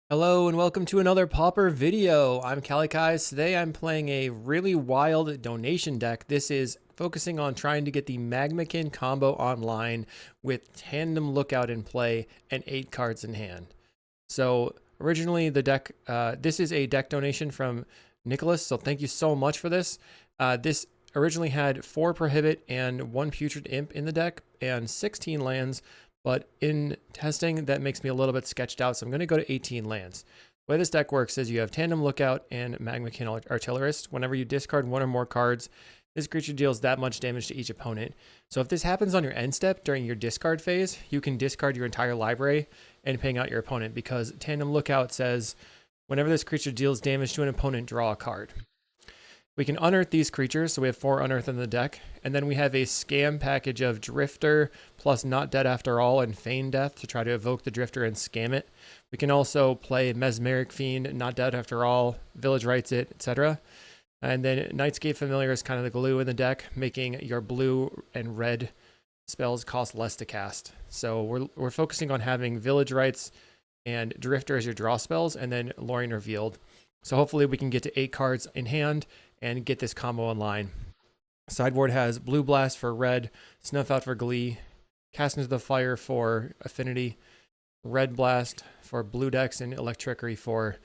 Hello and welcome to another Pauper video. I'm kalikaiz. Today I'm playing a really wild donation deck. This is focusing on trying to get the Magmakin combo online with Tandem Lookout in play and 8 cards in hand. So originally the deck, this is a deck donation from Nicholas, so thank you so much for this. This originally had 4 Prohibit and 1 Putrid Imp in the deck and 16 lands. But in testing, that makes me a little bit sketched out, so I'm going to go to 18 lands. The way this deck works is you have Tandem Lookout and Magmakin Artillerist. Whenever you discard 1 or more cards, this creature deals that much damage to each opponent. So if this happens on your end step during your discard phase, you can discard your entire library and ping out your opponent, because Tandem Lookout says whenever this creature deals damage to an opponent, draw a card. We can unearth these creatures, so we have 4 unearth in the deck, and then we have a scam package of Drifter plus Not Dead After All and Feign Death to try to evoke the Drifter and scam it. We can also play Mesmeric Fiend, Not Dead After All, Village Rites It, etc. And then Nightscape Familiar is kind of the glue in the deck, making your blue and red spells cost less to cast. So we're focusing on having Village Rites and Drifter as your draw spells, and then Lorien Revealed. So hopefully we can get to 8 cards in hand and get this combo online. Sideboard has Blue Blast for red, Snuff Out for Glee, Cast into the Fire for Affinity, Red Blast for blue decks, and Electrickery for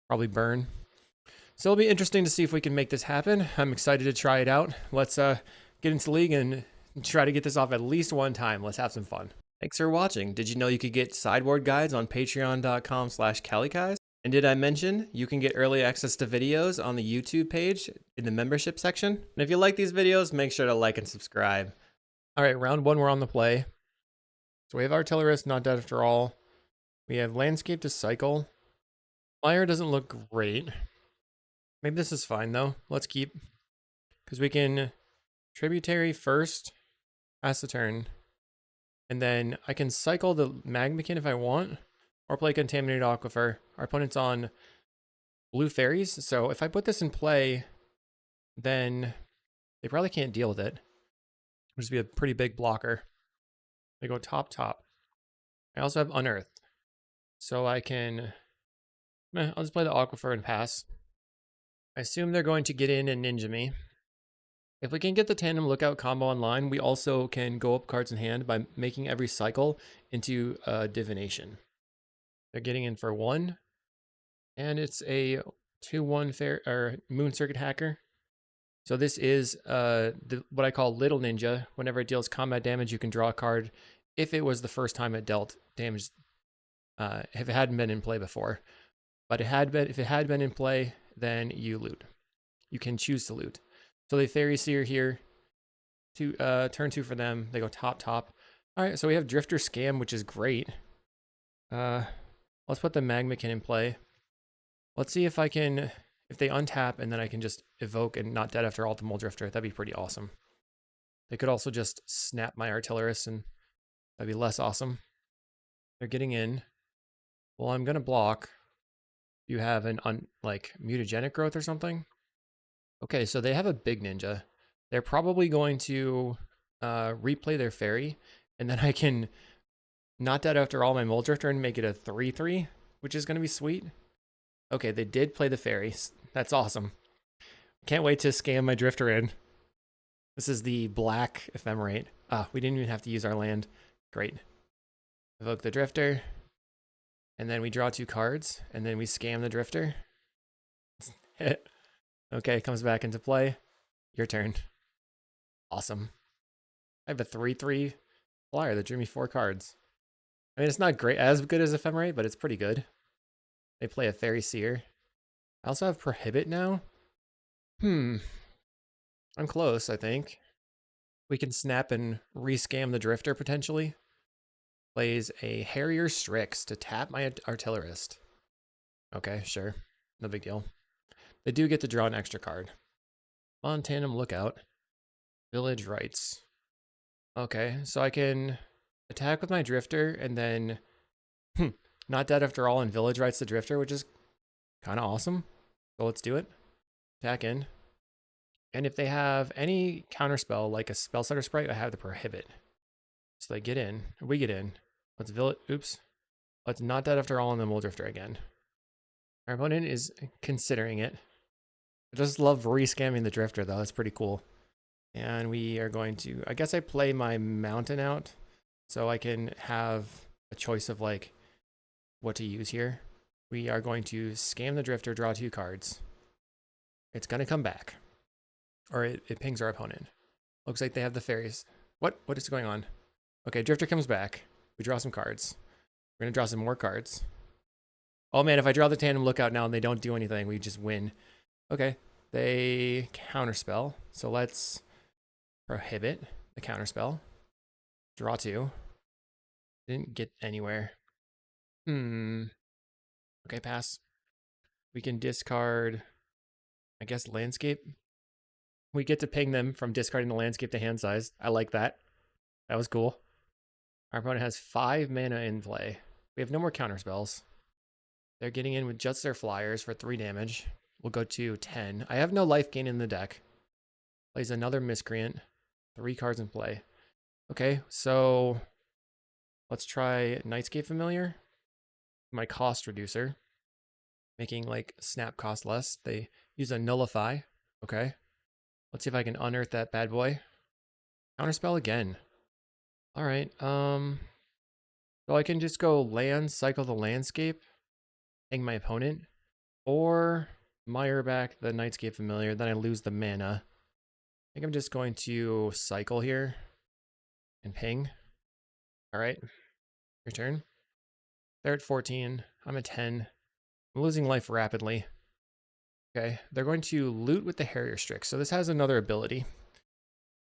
probably Burn. So it'll be interesting to see if we can make this happen. I'm excited to try it out. Let's get into the league and try to get this off at least one time. Let's have some fun. Thanks for watching. Did you know you could get sideboard guides on patreon.com/kalikaiz? And did I mention you can get early access to videos on the YouTube page in the membership section? And if you like these videos, make sure to like and subscribe. All right, round 1, we're on the play. So we have Artillerist, Not Dead After All. We have Landscape to cycle. Fire doesn't look great. Maybe this is fine though. Let's keep, because we can Tributary first, pass the turn. And then I can cycle the Magmakin if I want, or play Contaminated Aquifer. Our opponent's on blue fairies, so if I put this in play, then they probably can't deal with it. It'll just be a pretty big blocker. They go top. I also have Unearth, so I can... I'll just play the Aquifer and pass. I assume they're going to get in and ninja me. If we can get the Tandem Lookout combo online, we also can go up cards in hand by making every cycle into Divination. They're getting in for 1, and it's a 2/1 fair or Moon Circuit Hacker. So this is what I call Little Ninja. Whenever it deals combat damage, you can draw a card. If it was the first time it dealt damage, if it hadn't been in play before, but if it had been in play, then you loot. You can choose to loot. So they Fairy Seer here. Turn 2 for them. They go top. All right, so we have Drifter Scam, which is great. Let's put the Magmakin in play. Let's see if I can, if they untap and then I can just evoke and Not Dead After All to Mole Drifter. That'd be pretty awesome. They could also just snap my Artillerist and that'd be less awesome. They're getting in. Well, I'm gonna block. You have an like mutagenic growth or something. Okay, so they have a big ninja. They're probably going to replay their fairy, and then I can Not Dead After All my Mole Drifter and make it a 3/3, which is going to be sweet. Okay, they did play the fairies. That's awesome. Can't wait to scam my Drifter in. This is the black Ephemerate. We didn't even have to use our land. Great. Evoke the Drifter. And then we draw 2 cards, and then we scam the Drifter. Okay, comes back into play. Your turn. Awesome. I have a 3/3 flyer that drew me 4 cards. I mean, it's not great, as good as Ephemerate, but it's pretty good. They play a Fairy Seer. I also have Prohibit now. I'm close, I think. We can snap and rescam the Drifter, potentially. Plays a Harrier Strix to tap my Artillerist. Okay, sure. No big deal. They do get to draw an extra card. On Tandem Lookout. Village Rites. Okay, so I can attack with my Drifter and then Not Dead After All and Village Rites the Drifter, which is kind of awesome. So let's do it. Attack in. And if they have any counterspell, like a Spellstutter Sprite, I have the Prohibit. So they get in. We get in. Let's Not Dead After All and then Mole Drifter again. Our opponent is considering it. I just love rescamming the Drifter, though. That's pretty cool. And we are going to... I guess I play my Mountain out so I can have a choice of, like, what to use here. We are going to scam the Drifter, draw 2 cards. It's going to come back. Or it pings our opponent. Looks like they have the fairies. What is going on? Okay, Drifter comes back. We draw some cards. We're going to draw some more cards. Oh man, if I draw the Tandem Lookout now and they don't do anything, we just win. Okay, they counterspell. So let's prohibit the counterspell. Draw 2. Didn't get anywhere. Okay, pass. We can discard, I guess, landscape. We get to ping them from discarding the landscape to hand size. I like that. That was cool. Our opponent has 5 mana in play. We have no more counterspells. They're getting in with just their flyers for 3 damage. We'll go to 10. I have no life gain in the deck. Plays another Miscreant. 3 cards in play. Okay, so let's try Nightscape Familiar. My cost reducer. Making like snap cost less. They use a Nullify. Okay. Let's see if I can unearth that bad boy. Counterspell again. Alright, so I can just go land, cycle the landscape, hang my opponent, or mire back the Nightscape Familiar, then I lose the mana. I think I'm just going to cycle here and ping. Alright, your turn. They're at 14, I'm at 10. I'm losing life rapidly. Okay, they're going to loot with the Harrier Strix. So this has another ability.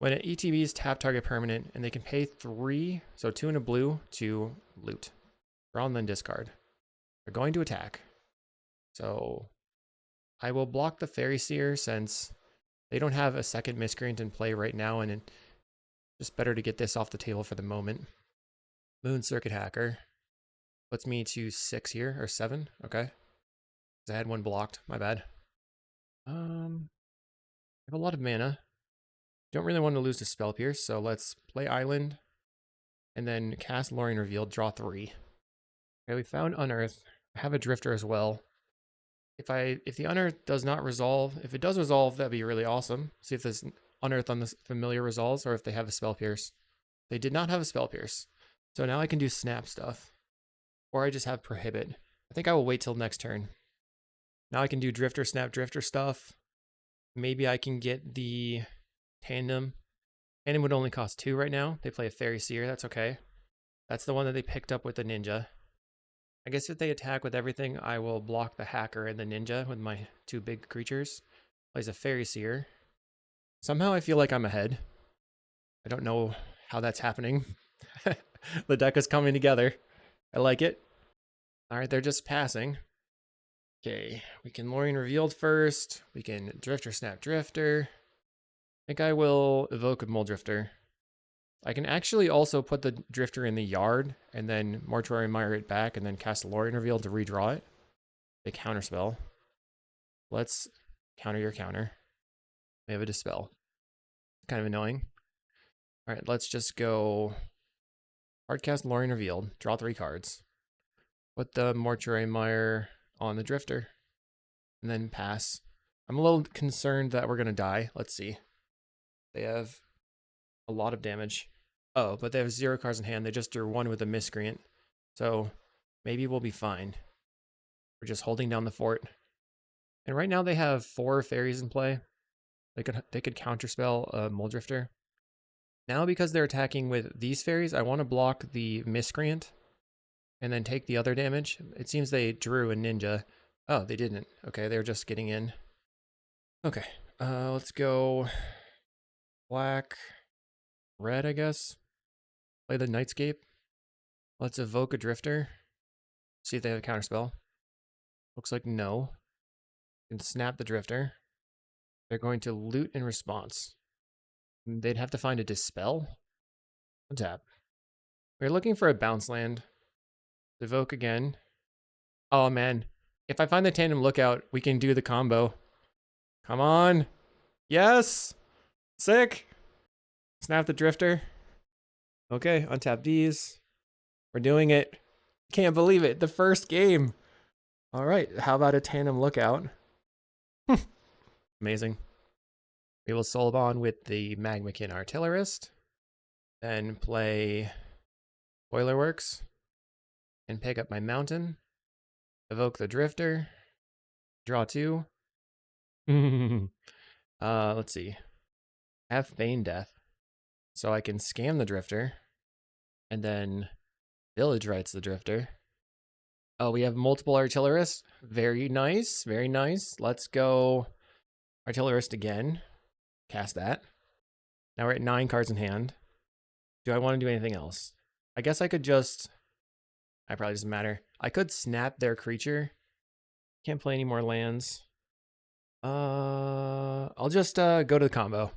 When an ETBs tap target permanent, and they can pay 3, so 2 and a blue to loot. Draw and then discard. They're going to attack. So I will block the Fairy Seer since they don't have a second Miscreant in play right now, and it's just better to get this off the table for the moment. Moon Circuit Hacker puts me to 6 here, or 7, okay. I had one blocked, my bad. I have a lot of mana. Don't really want to lose to Spell Pierce, so let's play Island and then cast Lorien Revealed, draw 3. Okay, we found Unearth. I have a Drifter as well. If the Unearth does not resolve, if it does resolve, that'd be really awesome. See if this Unearth on this Familiar resolves or if they have a Spell Pierce. They did not have a Spell Pierce. So now I can do Snap stuff. Or I just have Prohibit. I think I will wait till next turn. Now I can do Drifter, Snap, Drifter stuff. Maybe I can get the Tandem. Tandem would only cost 2 right now. They play a Fairy Seer, that's okay. That's the one that they picked up with the Ninja. I guess if they attack with everything, I will block the Hacker and the Ninja with my 2 big creatures. Plays a Fairy Seer. Somehow I feel like I'm ahead. I don't know how that's happening. The deck is coming together. I like it. Alright, they're just passing. Okay, we can Lorien Revealed first. We can Drifter, Snap, Drifter. I think I will evoke a Mole Drifter. I can actually also put the Drifter in the yard and then Mortuary Mire it back and then cast Lorien Reveal to redraw it. They counterspell. Let's counter your counter. We have a Dispel. Kind of annoying. Alright, let's just go hardcast Lorien Revealed. Draw 3 cards. Put the Mortuary Mire on the Drifter. And then pass. I'm a little concerned that we're going to die. Let's see. They have a lot of damage. Oh, but they have 0 cards in hand. They just drew 1 with a Miscreant. So maybe we'll be fine. We're just holding down the fort. And right now they have 4 fairies in play. They could counterspell a Mole Drifter. Now because they're attacking with these fairies, I want to block the Miscreant and then take the other damage. It seems they drew a Ninja. Oh, they didn't. Okay, they're just getting in. Okay, let's go black, red, I guess. Play the Nightscape. Let's evoke a Drifter. See if they have a counterspell. Looks like no. And snap the Drifter. They're going to loot in response. They'd have to find a Dispel. Untap. We're looking for a bounce land. Evoke again. Oh man. If I find the Tandem Lookout, we can do the combo. Come on. Yes. Sick. Snap the Drifter. Okay, untap these. We're doing it. Can't believe it. The first game. All right, how about a Tandem Lookout? Amazing. We will soul bond with the Magmakin Artillerist, then play Boilerworks, and pick up my Mountain, evoke the Drifter, draw 2. Let's see. Have Feign Death, so I can scam the Drifter, and then Village Rites the Drifter. Oh, we have multiple Artillerists. Very nice, very nice. Let's go Artillerist again. Cast that. Now we're at 9 cards in hand. Do I want to do anything else? I guess I could just... It probably doesn't matter. I could snap their creature. Can't play any more lands. I'll just go to the combo.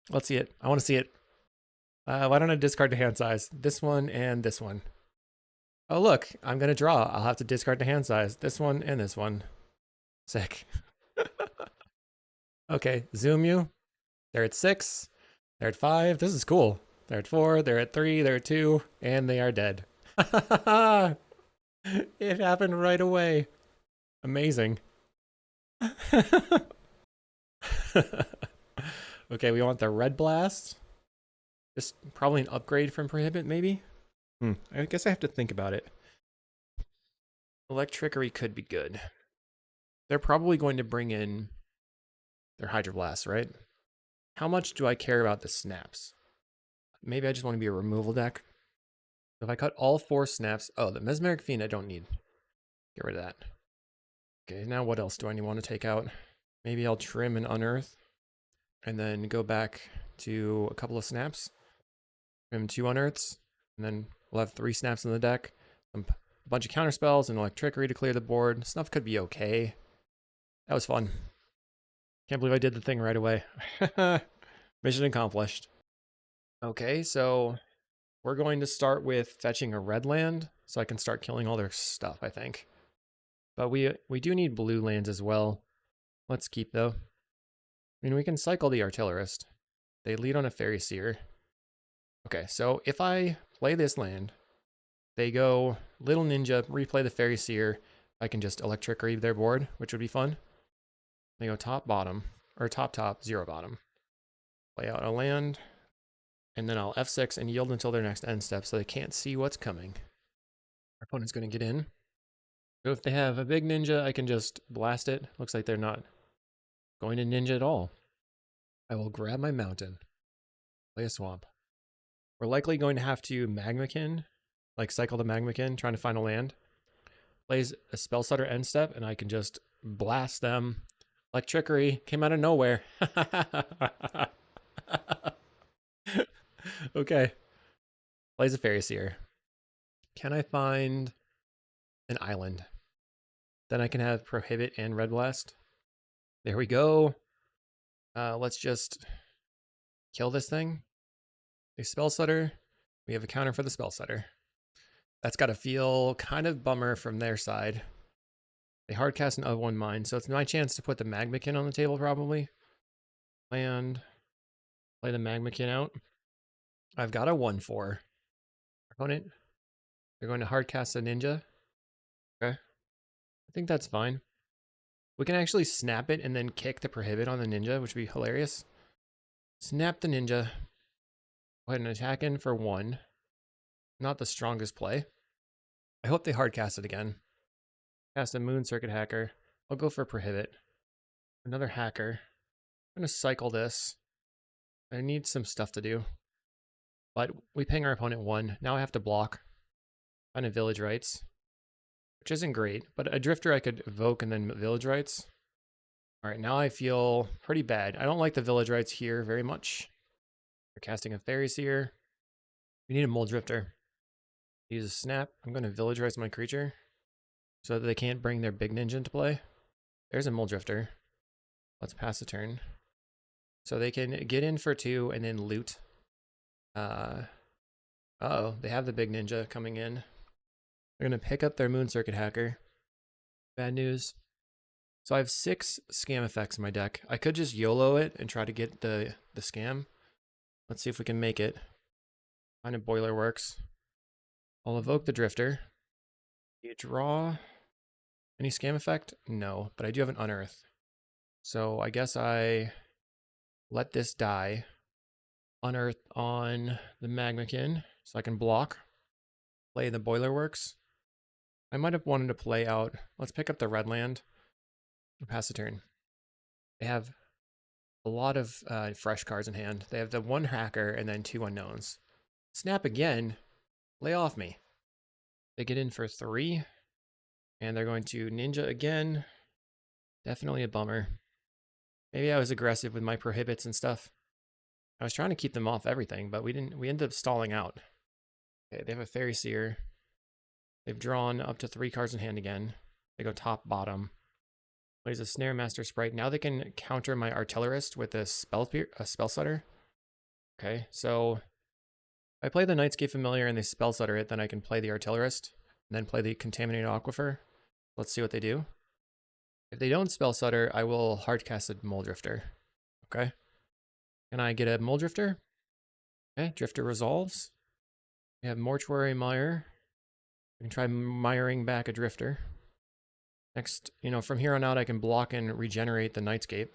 Let's see it. I want to see it. Why don't I discard the hand size? This one and this one. Oh, look. I'm going to draw. I'll have to discard the hand size. This one and this one. Sick. Okay, zoom you. They're at 6. They're at 5. This is cool. They're at 4. They're at 3. They're at 2. And they are dead. It happened right away. Amazing. Okay, we want the Red Blast. Just probably an upgrade from Prohibit, maybe? I guess I have to think about it. Electrickery could be good. They're probably going to bring in their Hydroblast, right? How much do I care about the snaps? Maybe I just want to be a removal deck. If I cut all 4 snaps... Oh, the Mesmeric Fiend I don't need. Get rid of that. Okay, now what else do I want to take out? Maybe I'll trim and unearth. And then go back to a couple of snaps. Trim 2 unearths. And then we'll have 3 snaps in the deck. A bunch of counterspells and Electrickery to clear the board. Snuff could be okay. That was fun. Can't believe I did the thing right away. Mission accomplished. Okay, so we're going to start with fetching a red land so I can start killing all their stuff, I think. But we do need blue lands as well. Let's keep though. I mean, we can cycle the Artillerist. They lead on a Fairy Seer. Okay, so if I play this land, they go Little Ninja, replay the Fairy Seer. I can just Electrickery their board, which would be fun. They go top, bottom, or top, 0 bottom. Play out a land, and then I'll F6 and yield until their next end step so they can't see what's coming. Our opponent's going to get in. So if they have a big ninja, I can just blast it. Looks like they're not going to ninja at all. I will grab my mountain. Play a swamp. We're likely going to have to Magmakin, like cycle the Magmakin, trying to find a land. Plays a Spell Stutter end step, and I can just blast them. Electrickery came out of nowhere. Okay. Plays a Fairy Seer. Can I find an island? Then I can have Prohibit and Red Blast. There we go. Let's just kill this thing. A Spell Stutter. We have a counter for the Spell Stutter. That's got to feel kind of bummer from their side. They hardcast an of 1 mine, so it's my chance to put the Magmakin on the table probably. Land. Play the Magmakin out. I've got a 1/4. Opponent. They're going to hardcast a ninja. Okay. I think that's fine. We can actually snap it and then kick the Prohibit on the ninja, which would be hilarious. Snap the ninja. Go ahead and attack in for 1. Not the strongest play. I hope they hardcast it again. Cast a Moon Circuit Hacker. I'll go for Prohibit. Another Hacker. I'm going to cycle this. I need some stuff to do. But we ping our opponent 1. Now I have to block. Find a Village Rites, which isn't great, but a Drifter I could evoke and then Village Rites. All right, now I feel pretty bad. I don't like the Village Rites here very much. We're casting a Fairy Seer. We need a Mole Drifter. Use a Snap. I'm going to Village Rites my creature so that they can't bring their big ninja into play. There's a Mole Drifter. Let's pass the turn. So they can get in for 2 and then loot. Uh-oh, they have the big ninja coming in. They're going to pick up their Moon Circuit Hacker. Bad news. So I have 6 scam effects in my deck. I could just YOLO it and try to get the scam. Let's see if we can make it. Find a Boilerworks. I'll evoke the Drifter. You draw. Any scam effect? No, but I do have an unearth. So I guess I let this die. Unearth on the Magmakin so I can block. Play the Boiler Works. I might have wanted to play out. Let's pick up the red land. Pass the turn. They have a lot of fresh cards in hand. They have the one hacker and then 2 unknowns. Snap again. Lay off me. They get in for 3. And they're going to ninja again. Definitely a bummer. Maybe I was aggressive with my prohibits and stuff. I was trying to keep them off everything, but we didn't. We ended up stalling out. Okay, they have a Fairy Seer. They've drawn up to 3 cards in hand again. They go top, bottom. Plays a Snare Master Sprite. Now they can counter my Artillerist with a Spell Stutter. Okay, so if I play the Nightscape Familiar and they Spell Stutter it, then I can play the Artillerist, and then play the Contaminated Aquifer. Let's see what they do. If they don't Spell Stutter, I will hardcast a Mole Drifter. Okay. Can I get a Mole Drifter? Okay, Drifter resolves. We have Mortuary Mire. We can try miring back a Drifter. Next, from here on out, I can block and regenerate the Nightscape.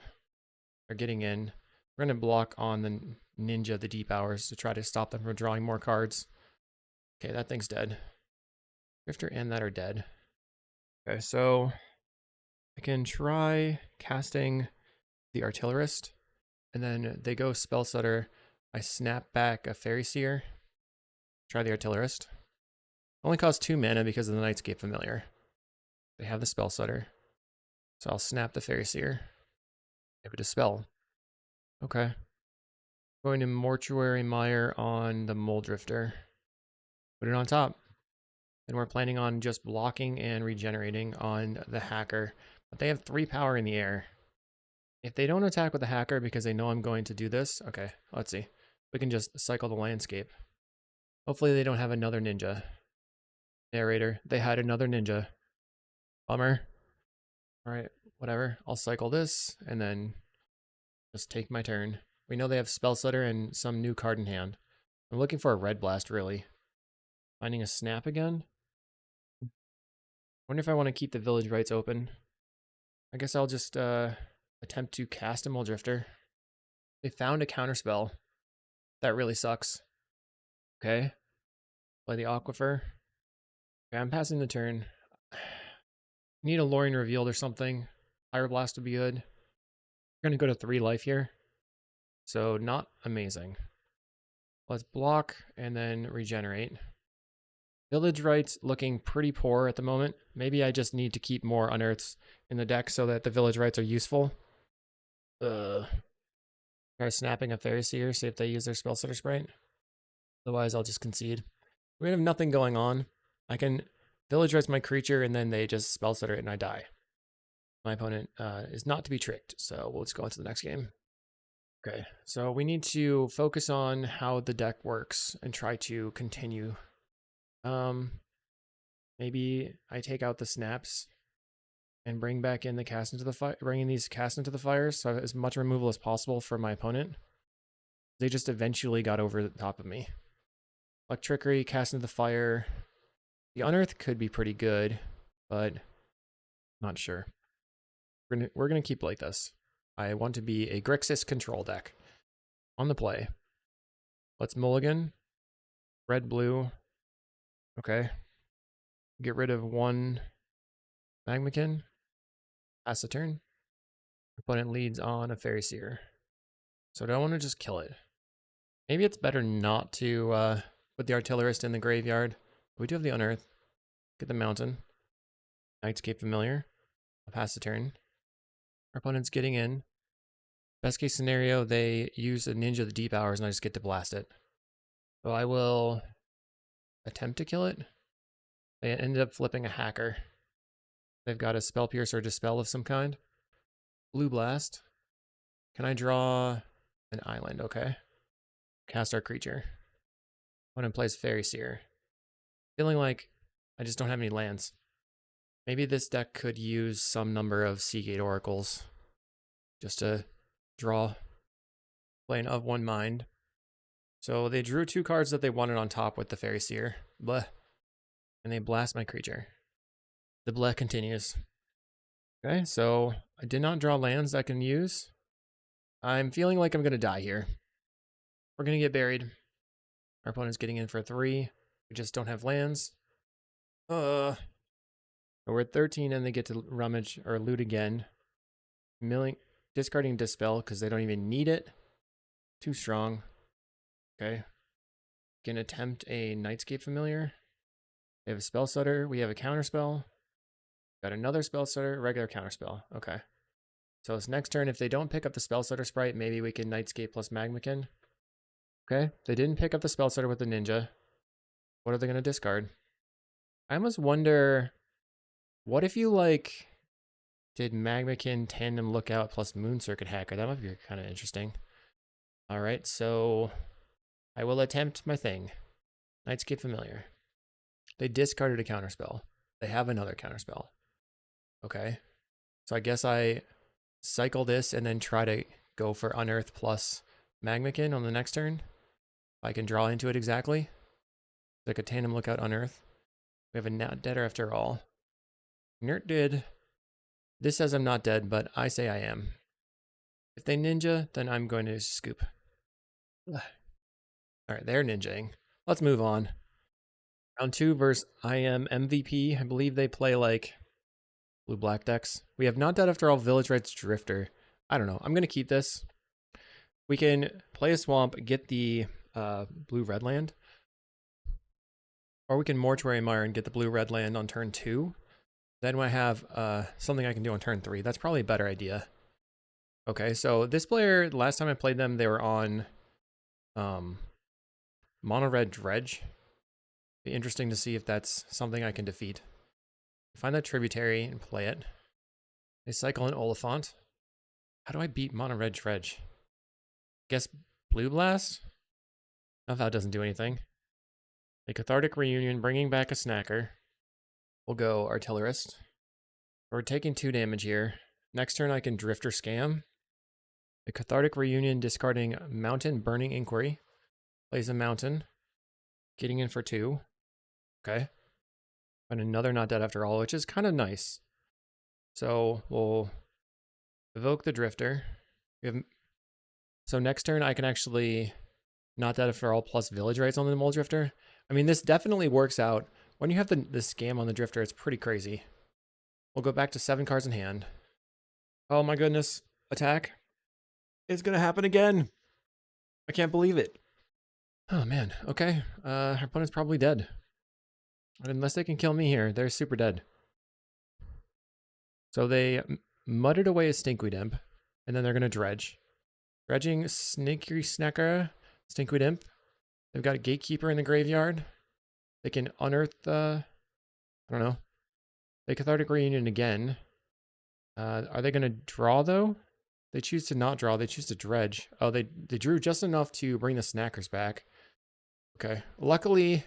They're getting in. We're going to block on the Ninja, the Deep Hours, to try to stop them from drawing more cards. Okay, that thing's dead. Drifter and that are dead. Okay, so I can try casting the Artillerist, and then they go Spell Stutter. I snap back a Fairy Seer. Try the Artillerist. Only costs 2 mana because of the Nightscape Familiar. They have the Spell Stutter. So I'll snap the Fairy Seer. Give it a spell. Okay. Going to Mortuary Mire on the Mole Drifter. Put it on top. And we're planning on just blocking and regenerating on the Hacker. But they have 3 power in the air. If they don't attack with the Hacker because they know I'm going to do this, okay, let's see. We can just cycle the landscape. Hopefully they don't have another ninja. Narrator, they had another ninja. Bummer. Alright, whatever. I'll cycle this and then just take my turn. We know they have Spell Stutter and some new card in hand. I'm looking for a Red Blast, really. Finding a Snap again. Wonder if I want to keep the Village Rites open. I guess I'll just attempt to cast a Mole Drifter. They found a counterspell. That really sucks. Okay. Play the Aquifer. Okay, I'm passing the turn. Need a Lorien Revealed or something. Fire Blast would be good. We're going to go to 3 life here. So not amazing. Let's block and then regenerate. Village Rites looking pretty poor at the moment. Maybe I just need to keep more Unearths in the deck so that the Village Rites are useful. Try snapping a Fairy Seer, see if they use their Spell Stutter Sprite. Otherwise, I'll just concede. We have nothing going on. I can Village Rites my creature, and then they just Spell Stutter it, and I die. My opponent is not to be tricked, so we'll just go into the next game. Okay, so we need to focus on how the deck works and try to continue. Maybe I take out the snaps and bring back in the cast into the fire, bringing these cast into the fire, so I have as much removal as possible for my opponent. They just eventually got over the top of me. Electrickery, cast into the fire. The Unearth could be pretty good, but not sure. We're gonna keep like this. I want to be a Grixis control deck. On the play. Let's mulligan. Red, blue. Okay. Get rid of 1 Magmakin. Pass the turn. Opponent leads on a Fairy Seer. So do I want to just kill it? Maybe it's better not to put the Artillerist in the graveyard. We do have the Unearth. Get the Mountain. Nightscape Familiar. I'll pass the turn. Our opponent's getting in. Best case scenario, they use a Ninja of the Deep Hours and I just get to blast it. So I will attempt to kill it. They ended up flipping a Hacker. They've got a Spell Pierce or Dispel of some kind. Blue Blast. Can I draw an island? Okay. Cast our creature. Opponent plays Fairy Seer. Feeling like I just don't have any lands. Maybe this deck could use some number of Seagate Oracles just to draw. Play an Of One Mind. So they drew 2 cards that they wanted on top with the Fairy Seer. Bleh. And they blast my creature. The black continues. Okay, so I did not draw lands I can use. I'm feeling like I'm going to die here. We're going to get buried. Our opponent's getting in for 3. We just don't have lands. We're at 13 and they get to rummage or loot again. Discarding Dispel because they don't even need it. Too strong. Okay. Can attempt a Nightscape Familiar. We have a Spell Stutter. We have a Counterspell. Got another Spell Stutter, regular Counterspell. Okay. So this next turn, if they don't pick up the Spell Stutter sprite, maybe we can Nightscape plus Magmakin. Okay. They didn't pick up the Spell Stutter with the Ninja. What are they going to discard? I almost wonder, what if you like did Magmakin Tandem Lookout plus Moon Circuit Hacker? That might be kind of interesting. All right, so I will attempt my thing. Nightscape Familiar. They discarded a counterspell. They have another counterspell. Okay, so I guess I cycle this and then try to go for Unearth plus Magmakin on the next turn. If I can draw into it exactly. Like a Tandem Lookout Unearth. We have a not deader after all. Nert did. This says I'm not dead, but I say I am. If they ninja, then I'm going to scoop. All right, they're ninjaing. Let's move on. Round 2 versus I am MVP. I believe they play like blue-black decks. We have not dead after all, Village Rites Drifter. I don't know. I'm going to keep this. We can play a swamp, get the blue-red land. Or we can Mortuary Mire and get the blue-red land on turn 2. Then I have something I can do on turn 3. That's probably a better idea. Okay, so this player, last time I played them, they were on Mono Red Dredge. Be interesting to see if that's something I can defeat. Find that tributary and play it. They cycle an Oliphant. How do I beat Mono Red Dredge? Guess Blue Blast? No, that doesn't do anything. A Cathartic Reunion, bringing back a Snacker. We'll go Artillerist. We're taking 2 damage here. Next turn I can Drifter Scam. A Cathartic Reunion, discarding Mountain Burning Inquiry. Plays a Mountain. Getting in for 2. Okay. And another not dead after all, which is kind of nice. So we'll evoke the Drifter. So next turn I can actually not dead after all plus Village Rites on the Mole Drifter. I mean, this definitely works out. When you have the scam on the Drifter, it's pretty crazy. We'll go back to 7 cards in hand. Oh my goodness. Attack. It's gonna happen again. I can't believe it. Oh man. Okay. Our opponent's probably dead. Unless they can kill me here, they're super dead. So they muttered away a Stinkweed Imp, and then they're gonna dredge. Dredging Snaky Snacker, Stinkweed Imp. They've got a Gatekeeper in the graveyard. They can unearth I don't know. They Cathartic Reunion again. Are they gonna draw though? They choose to not draw, they choose to dredge. Oh, they drew just enough to bring the Snackers back. Okay. Luckily,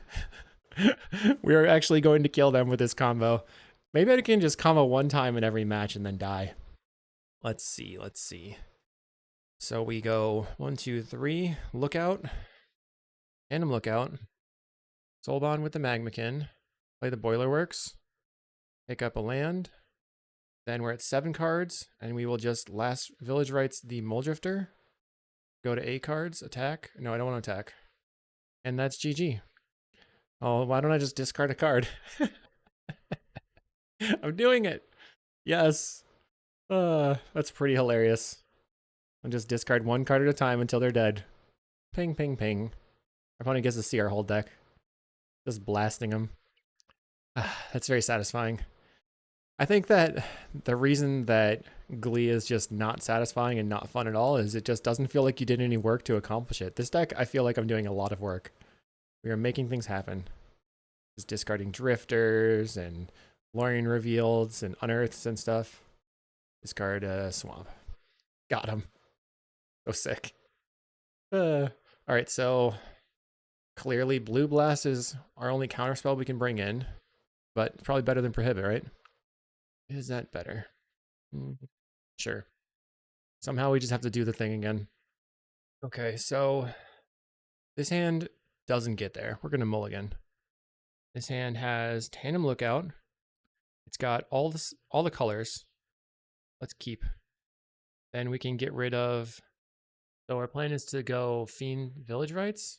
we are actually going to kill them with this combo. Maybe I can just combo one time in every match and then die. Let's see, let's see. So we go 1, 2, 3, Lookout. Tandem Lookout. Soulbond with the Magmakin. Play the Boilerworks. Pick up a land. Then we're at 7 cards, and we will just last Village Rites the Mole Drifter. Go to 8 cards, attack. No, I don't want to attack. And that's GG. Oh, why don't I just discard a card? I'm doing it. Yes. That's pretty hilarious. I'll just discard 1 card at a time until they're dead. Ping, ping, ping. Our opponent gets to see our whole deck. Just blasting them. That's very satisfying. I think that the reason that Glee is just not satisfying and not fun at all is it just doesn't feel like you did any work to accomplish it. This deck, I feel like I'm doing a lot of work. We are making things happen. Just discarding Drifters and Lorien Revealeds and Unearths and stuff. Discard Swamp. Got him. So sick. Alright, so clearly Blue Blast is our only counterspell we can bring in. But probably better than Prohibit, right? Is that better? Sure. Somehow we just have to do the thing again. Okay, so this hand doesn't get there. We're going to mulligan. This hand has Tandem Lookout. It's got all the colors. Let's keep. Then we can get rid of. So our plan is to go Fiend Village Rites.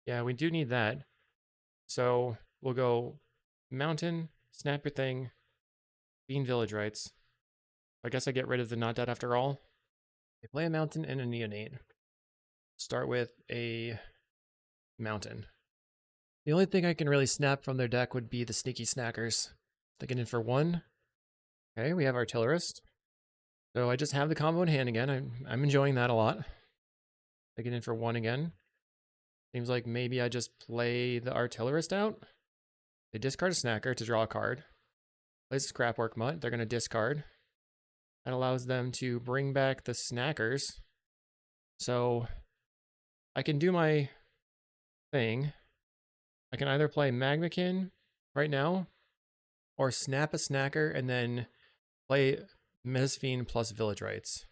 Yeah, we do need that. So we'll go Mountain, Snap Your Thing, Fiend Village Rites. I guess I get rid of the Not Dead After All. They play a Mountain and a Neonate. Start with a Mountain. The only thing I can really snap from their deck would be the Sneaky Snackers. They get in for 1. Okay, we have Artillerist. So I just have the combo in hand again. I'm enjoying that a lot. They get in for 1 again. Seems like maybe I just play the Artillerist out. They discard a Snacker to draw a card. Plays a Scrapwork Mutt. They're going to discard. That allows them to bring back the Snackers. So I can do my thing. I can either play Magmakin right now or snap a Snacker and then play Mesfiend plus Village Rites.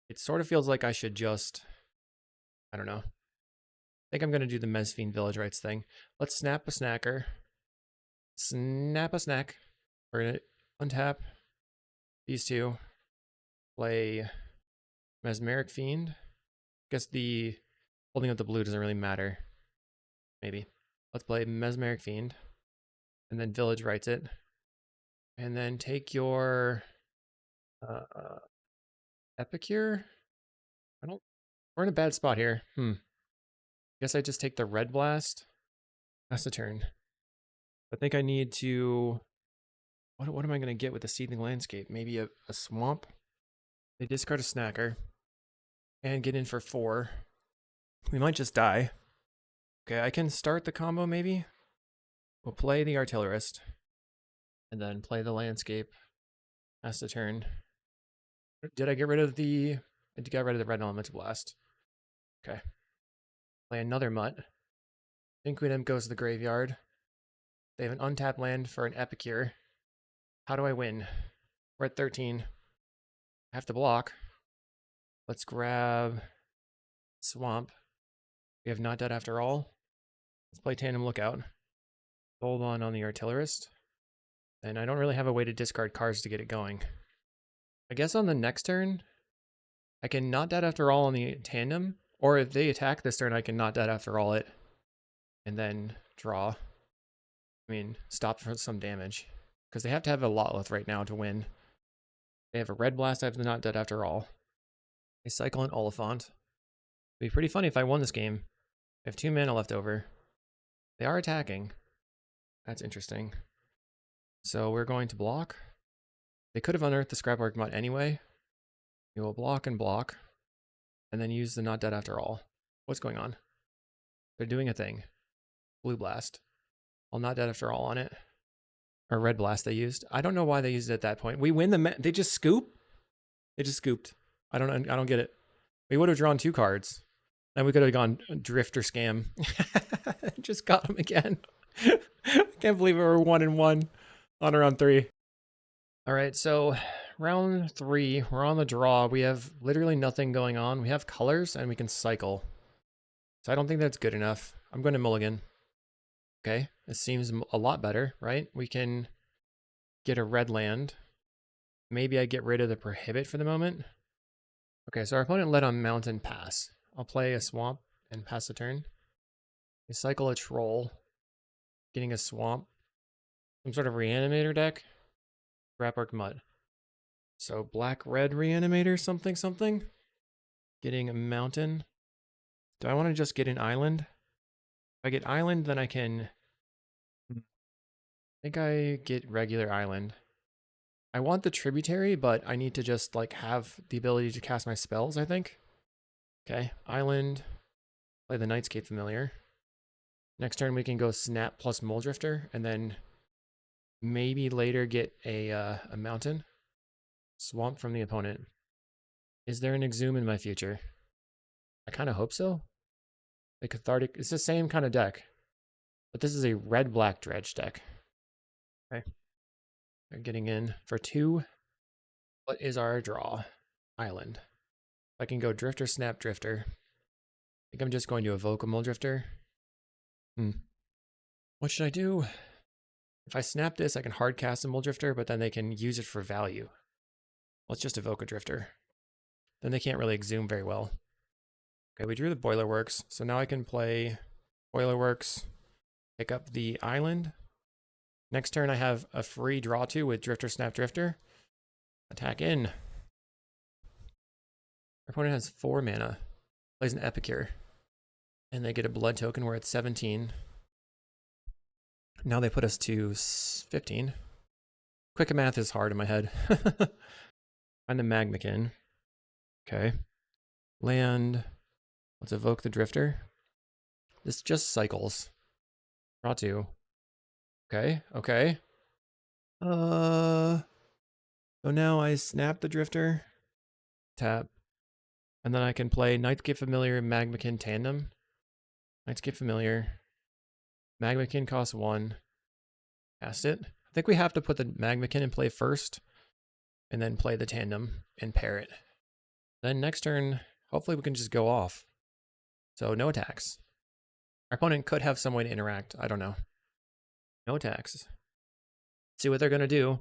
It sort of feels like I should just, I don't know. I think I'm going to do the Mesfiend Village Rites thing. Let's snap a Snacker. Snap a Snack. We're going to untap these two. Play Mesmeric Fiend. I guess the holding up the blue doesn't really matter. Maybe. Let's play Mesmeric Fiend. And then Village Rites it. And then take your Epicure? We're in a bad spot here. Guess I just take the Red Blast. That's the turn. I think I need to... What am I going to get with the Seething Landscape? Maybe a Swamp? They discard a Snacker. And get in for 4. We might just die. Okay, I can start the combo maybe. We'll play the Artillerist. And then play the Landscape. That's the turn. Did I get rid of the... I got rid of the Red Elemental Blast. Okay. Play another Mutt. Inquisitum goes to the graveyard. They have an untapped land for an Epicure. How do I win? We're at 13. I have to block. Let's grab Swamp. We have Not Dead After All. Let's play Tandem Lookout. Hold on the Artillerist. And I don't really have a way to discard cards to get it going. I guess on the next turn, I can Not Dead After All on the Tandem. Or if they attack this turn, I can Not Dead After All it. And then draw. I mean, stop for some damage. Because they have to have a Lotleth right now to win. They have a Red Blast, I have the Not Dead After All. They cycle an Oliphant. It'd be pretty funny if I won this game. I have 2 mana left over. They are attacking. That's interesting. So we're going to block. They could have unearthed the Scrapwork Mutt anyway. We will block and block. And then use the Not Dead After All. What's going on? They're doing a thing. Blue Blast. I'll Not Dead After All on it. Or Red Blast they used. I don't know why they used it at that point. We win the... They just scoop? They just scooped. I don't get it. We would have drawn 2 cards. Then we could have gone Drifter Scam. Just got him again. I can't believe we were 1-1 on round 3. All right, so round 3, we're on the draw. We have literally nothing going on. We have colors and we can cycle. So I don't think that's good enough. I'm going to mulligan. Okay, this seems a lot better, right? We can get a red land. Maybe I get rid of the Prohibit for the moment. Okay, so our opponent let on Mountain pass. I'll play a Swamp and pass the turn. We cycle a Troll, getting a Swamp. Some sort of Reanimator deck. Scrapwork Mutt. So black-red Reanimator, something. Getting a Mountain. Do I want to just get an Island? If I get Island, then I can... I think I get regular Island. I want the Tributary, but I need to just like have the ability to cast my spells, I think. Okay, Island. Play the Nightscape Familiar. Next turn we can go Snap plus Muldrifter, and then maybe later get a Mountain. Swamp from the opponent. Is there an Exhume in my future? I kind of hope so. The Cathartic, it's the same kind of deck, but this is a red-black Dredge deck. Okay. They're getting in for 2. What is our draw? Island. I can go Drifter, Snap, Drifter. I think I'm just going to evoke a Muldrifter. What should I do? If I snap this, I can hard cast a Muldrifter, but then they can use it for value. Let's just evoke a Drifter. Then they can't really exhume very well. Okay, we drew the Boiler Works, so now I can play Boiler Works, pick up the island. Next turn I have a free draw 2 with Drifter, Snap, Drifter. Attack in. Our opponent has 4 mana. Plays an Epicure. And they get a blood token. We're at 17. Now they put us to 15. Quick math is hard in my head. Find the Magmakin. Okay. Land. Let's evoke the Drifter. This just cycles. Draw 2. Okay, okay. So now I snap the Drifter. Tap. And then I can play Nightscape Familiar, Magmakin Tandem. Nightscape Familiar. Magmakin costs 1. Cast it. I think we have to put the Magmakin in play first, and then play the Tandem and pair it. Then next turn, hopefully we can just go off. So no attacks. Our opponent could have some way to interact. I don't know. No attacks. See what they're going to do.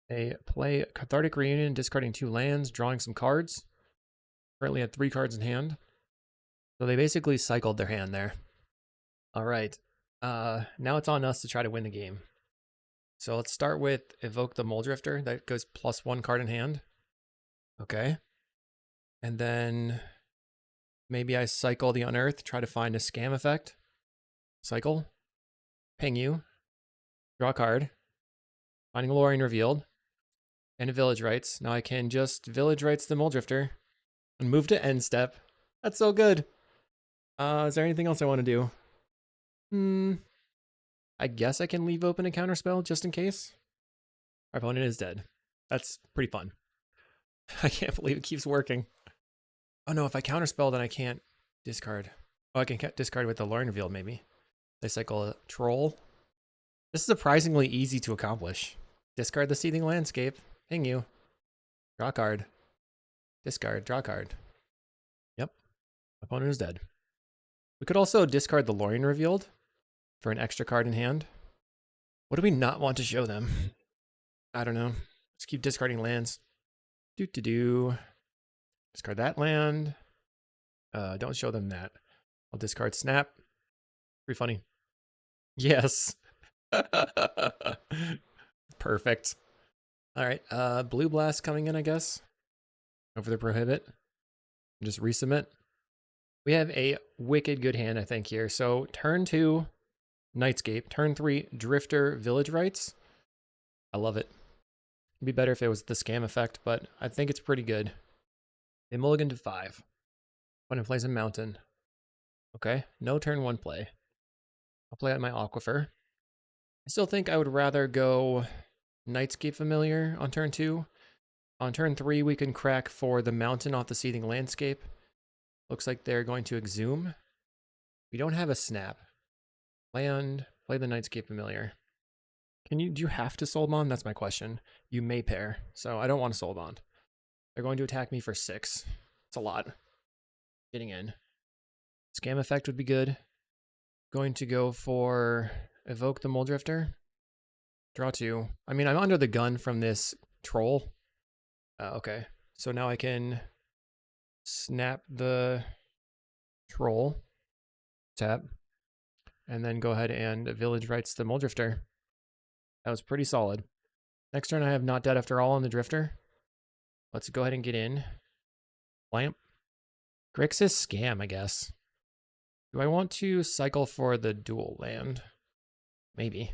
They play Cathartic Reunion, discarding 2 lands, drawing some cards. Currently at 3 cards in hand. So they basically cycled their hand there. All right. Now it's on us to try to win the game. So let's start with evoke the Muldrifter. That goes +1 card in hand. Okay. And then maybe I cycle the Unearth, try to find a scam effect. Cycle. Ping you. Draw a card. Finding Lorien revealed. And a Village Rites. Now I can just Village Rites the Muldrifter and move to end step. That's so good. Is there anything else I want to do? I guess I can leave open a counterspell just in case. Our opponent is dead. That's pretty fun. I can't believe it keeps working. Oh no, if I counterspell, then I can't discard. Oh, I can discard with the Lorien revealed, maybe. They cycle a Troll. This is surprisingly easy to accomplish. Discard the Seething Landscape. Ping you. Draw a card. Discard. Draw a card. Yep. Opponent is dead. We could also discard the Lorien revealed for an extra card in hand. What do we not want to show them? I don't know. Let's keep discarding lands. Discard that land. Don't show them that. I'll discard Snap. Pretty funny. Yes. Perfect. All right. Blue Blast coming in, I guess. Over the Prohibit. Just resubmit. We have a wicked good hand, I think, here. So turn 2, Nightscape. Turn 3, Drifter, Village Rites. I love it. It'd be better if it was the scam effect, but I think it's pretty good. They mulligan to 5. When it plays a mountain. Okay, no turn 1 play. I'll play out my Aquifer. I still think I would rather go Nightscape Familiar on turn 2. On turn 3, we can crack for the mountain off the Seething Landscape. Looks like they're going to exhume. We don't have a snap. Land, play the Nightscape Familiar. Do you have to Soul Bond? That's my question. You may pair, so I don't want to Soul Bond. They're going to attack me for 6. It's a lot. Getting in. Scam effect would be good. Going to go for evoke the Muldrifter. Draw 2. I mean, I'm under the gun from this troll. Okay, so now I can snap the troll, tap, and then go ahead and Village Rites the Muldrifter. That was pretty solid. Next turn I have Not Dead After All on the Drifter. Let's go ahead and get in. Lamp. Grixis Scam, I guess. Do I want to cycle for the dual land? Maybe.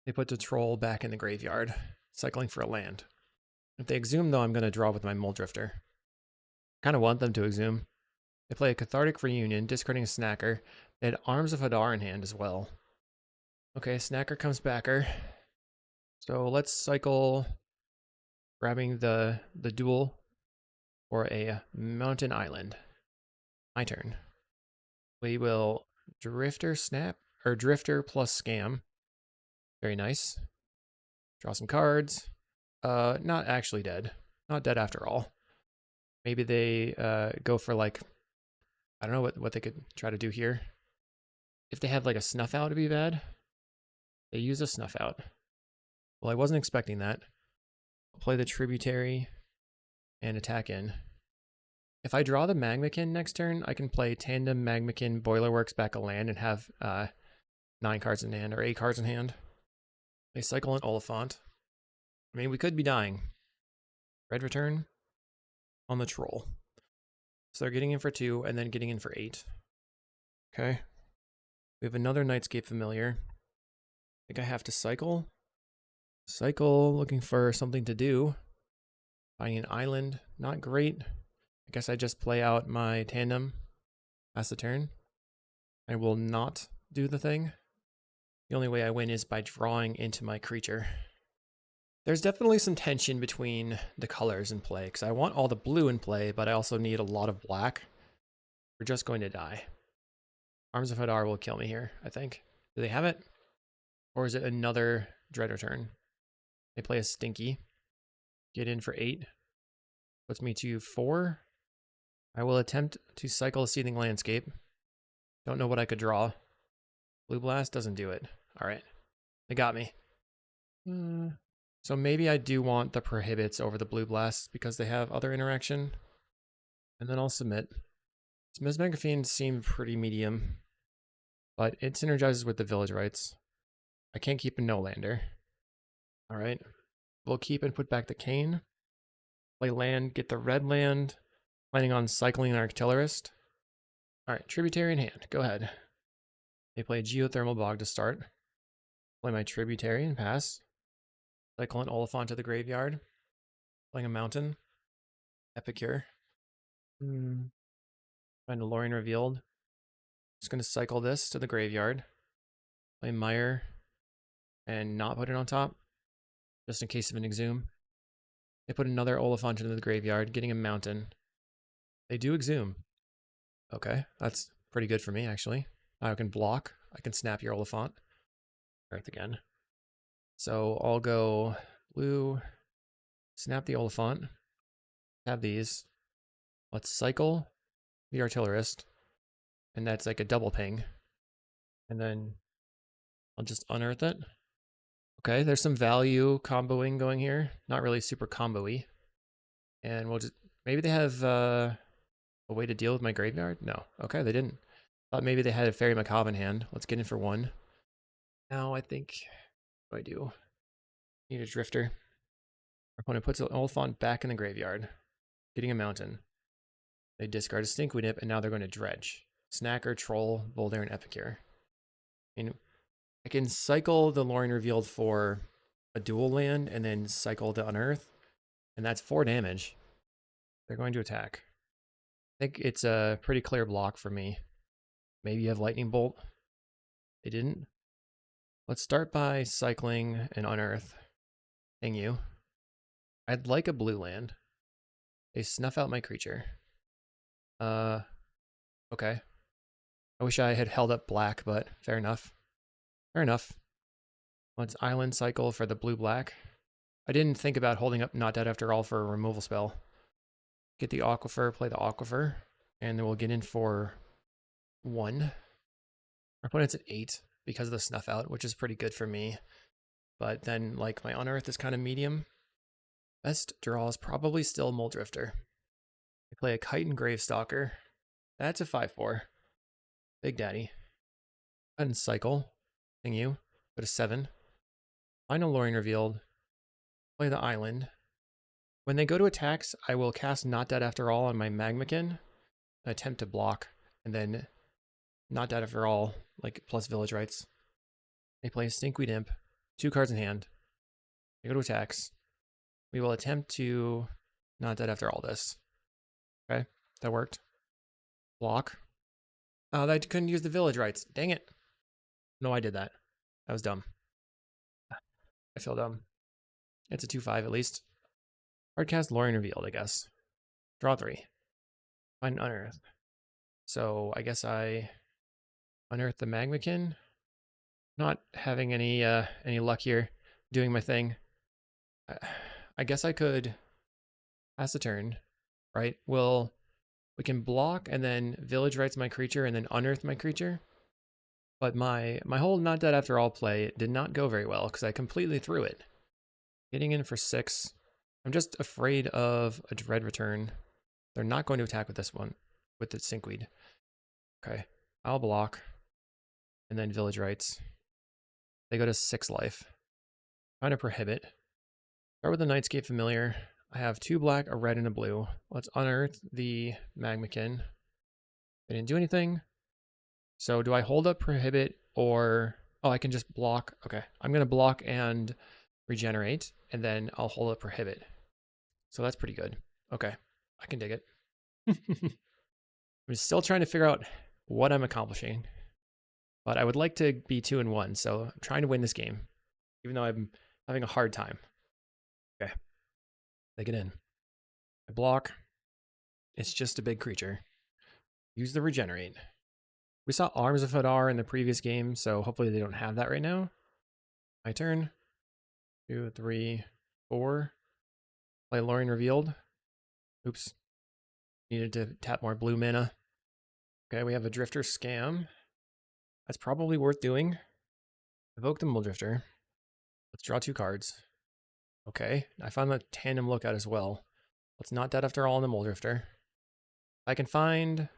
They put the troll back in the graveyard, cycling for a land. If they exhume, though, I'm going to draw with my Muldrifter. Kind of want them to exhume. They play a Cathartic Reunion, discarding a Snacker. They had Arms of Hadar in hand as well. Okay, Snacker comes backer. So let's cycle, grabbing the duel for a mountain island. My turn. We will Drifter Snap, or Drifter plus Scam. Very nice. Draw some cards. Not actually dead. Not dead after all. Maybe they go for like, I don't know what they could try to do here. If they have like a Snuff Out, it'd be bad. They use a snuff out. Well, I wasn't expecting that. I'll play the tributary and attack in. If I draw the Magmakin next turn, I can play Tandem Magmakin Boilerworks back a land and have 9 cards in hand or 8 cards in hand. They cycle an Oliphant. I mean, we could be dying. Red return on the troll. So they're getting in for 2 and then getting in for 8. Okay. We have another Nightscape Familiar. I think I have to cycle. Cycle, looking for something to do. Finding an island, not great. I guess I just play out my tandem. Pass the turn. I will not do the thing. The only way I win is by drawing into my creature. There's definitely some tension between the colors in play, because I want all the blue in play, but I also need a lot of black. We're just going to die. Arms of Hadar will kill me here, I think. Do they have it? Or is it another Dread Return? They play a Stinky. Get in for 8. Puts me to 4. I will attempt to cycle a Seething Landscape. Don't know what I could draw. Blue Blast doesn't do it. Alright. They got me. So maybe I do want the Prohibits over the Blue Blasts because they have other interaction. And then I'll submit. Smith's Fiends seem pretty medium, but it synergizes with the Village Rites. I can't keep a no-lander. Alright. We'll keep and put back the Cane. Play land, get the red land. Planning on cycling an Artillerist. Alright, Tributary in hand. Go ahead. They play Geothermal Bog to start. Play my Tributary and pass. Cycle an Oliphant to the graveyard. Playing a Mountain. Epicure. Find a Lorien Revealed. Just going to cycle this to the graveyard. Play Mire. And not put it on top. Just in case of an Exhume. They put another Oliphant into the graveyard, getting a Mountain. They do Exhume. Okay, that's pretty good for me, actually. I can block. I can snap your Oliphant. Earth again. So I'll go blue, snap the Oliphant, have these. Let's cycle the Artillerist, and that's like a double ping. And then I'll just unearth it. Okay, there's some value comboing going here. Not really super combo-y. And we'll just, maybe they have a way to deal with my graveyard? No. Okay, they didn't. Thought maybe they had a Fairy Macabre in hand. Let's get in for 1. Now I think, what do I do? Need a Drifter. Our opponent puts an Oliphant back in the graveyard, getting a Mountain. They discard a Stinkweed Nip, and now they're going to Dredge. Snacker, Troll, Boulder, and Epicure. I can cycle the Lorien Revealed for a dual land, and then cycle to Unearth, and that's 4 damage. They're going to attack. I think it's a pretty clear block for me. Maybe you have Lightning Bolt. They didn't. Let's start by cycling an Unearth. Hang you. I'd like a blue land. They snuff out my creature. Okay. I wish I had held up black, but fair enough. Fair enough. Let's island cycle for the blue-black. I didn't think about holding up Not Dead After All for a removal spell. Get the Aquifer, play the Aquifer, and then we'll get in for 1. Our opponent's at 8 because of the snuff out, which is pretty good for me. But then, like, my Unearth is kind of medium. Best draw is probably still Mole Drifter. I play a Chitin Gravestalker. That's a 5/4. Big Daddy. And cycle. Thing you. Go to 7. Final Lorien Revealed. Play the island. When they go to attacks, I will cast Not Dead After All on my Magmakin. Attempt to block. And then Not Dead After All, like plus Village Rites. They play Stinkweed Imp. 2 cards in hand. They go to attacks. We will attempt to Not Dead After All this. Okay, that worked. Block. Oh, I couldn't use the Village Rites. Dang it. No, I did that. That was dumb. I feel dumb. It's a 2/5 at least. Hardcast Lorien Revealed, I guess. Draw 3. Find Unearth. So I guess I unearth the Magmakin. Not having any luck here. Doing my thing. I guess I could pass the turn, right? We can block and then Village Rites my creature and then unearth my creature. But my whole not dead after all play did not go very well because I completely threw it. Getting in for 6. I'm just afraid of a Dread return. They're not going to attack with this one, with the Sinkweed. Okay, I'll block. And then Village Rites. They go to 6 life. Trying to prohibit. Start with the Nightscape Familiar. I have 2 black, a red, and a blue. Let's unearth the Magmakin. They didn't do anything. So do I hold up prohibit or... Oh, I can just block. Okay, I'm going to block and regenerate, and then I'll hold up prohibit. So that's pretty good. Okay, I can dig it. I'm still trying to figure out what I'm accomplishing. But I would like to be 2-1, so I'm trying to win this game, even though I'm having a hard time. Okay, they get in. I block. It's just a big creature. Use the regenerate. We saw Arms of Hadar in the previous game, so hopefully they don't have that right now. My turn. 2, 3, 4. Play Lorien Revealed. Oops. Needed to tap more blue mana. Okay, we have a Drifter Scam. That's probably worth doing. Evoke the Muldrifter. Let's draw 2 cards. Okay, I found the Tandem Lookout as well. Let's not dead after all on the Muldrifter. If I can find